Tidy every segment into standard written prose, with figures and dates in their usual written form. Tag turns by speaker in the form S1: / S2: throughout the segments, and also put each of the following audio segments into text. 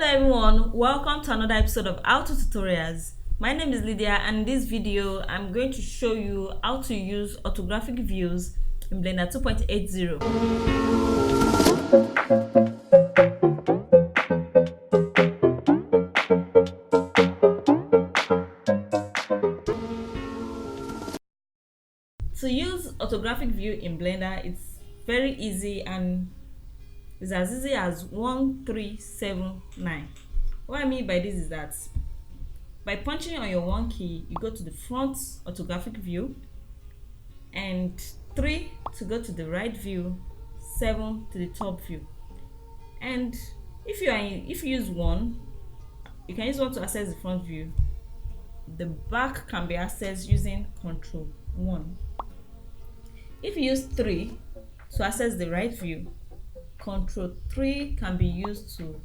S1: there everyone, welcome to another episode of How to Tutorials. My name is Lydia and in this video I'm going to show you how to use orthographic views in Blender 2.80. To use orthographic view in Blender, it's very easy and it's as easy as 1379. What I mean by this is that by punching on your 1 key, you go to the front orthographic view, and 3 to go to the right view, 7 to the top view. And if you use 1, you can use 1 to access the front view. The back can be accessed using Control 1. If you use 3 to access the right view, Control 3 can be used to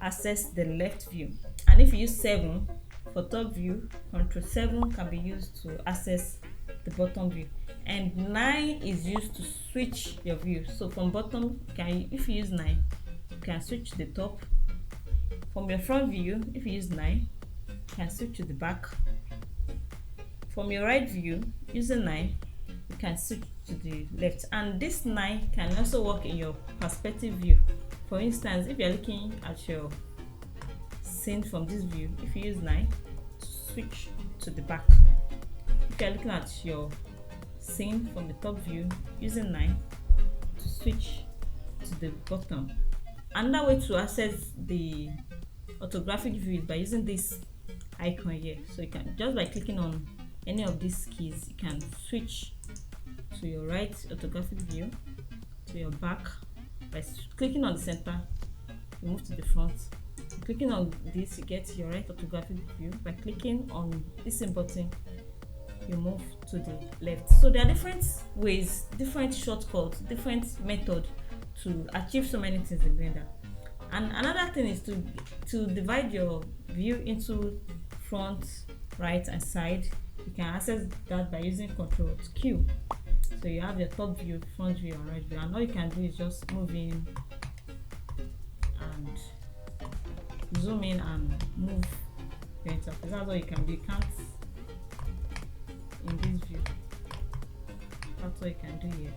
S1: access the left view. And if you use 7 for top view, Control 7 can be used to access the bottom view. And 9 is used to switch your view. So from bottom, if you use 9, you can switch to the top. From your front view, if you use 9, you can switch to the back. From your right view, using 9, you can switch to the left. And this 9 can also work in your perspective view. For instance, if you're looking at your scene from this view, if you use 9, switch to the back. If you're looking at your scene from the top view, using 9 to switch to the bottom. Another way to access the orthographic view is by using this icon here. So you can, just by clicking on any of these keys, you can switch to your right orthographic view, to your back. By clicking on the center, you move to the front. Clicking on this, you get your right orthographic view. By clicking on this button, you move to the left. So there are different ways, different shortcuts, different methods to achieve so many things in Blender. And another thing is to divide your view into front, right, and side. You can access that by using Control Q. So you have your top view, front view, and right view, and all you can do is just move in and zoom in and move your interface. That's all you can do. You can't in this view. That's all you can do here.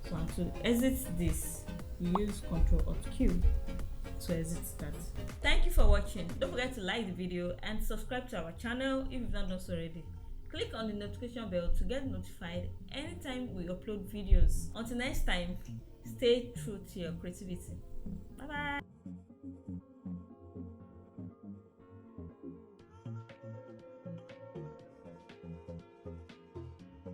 S1: So to exit this, you use Control Q to exit that. Thank you for watching. Don't forget to like the video and subscribe to our channel if you've not done so already. Click on the notification bell to get notified anytime we upload videos. Until next time, stay true to your creativity. Bye bye.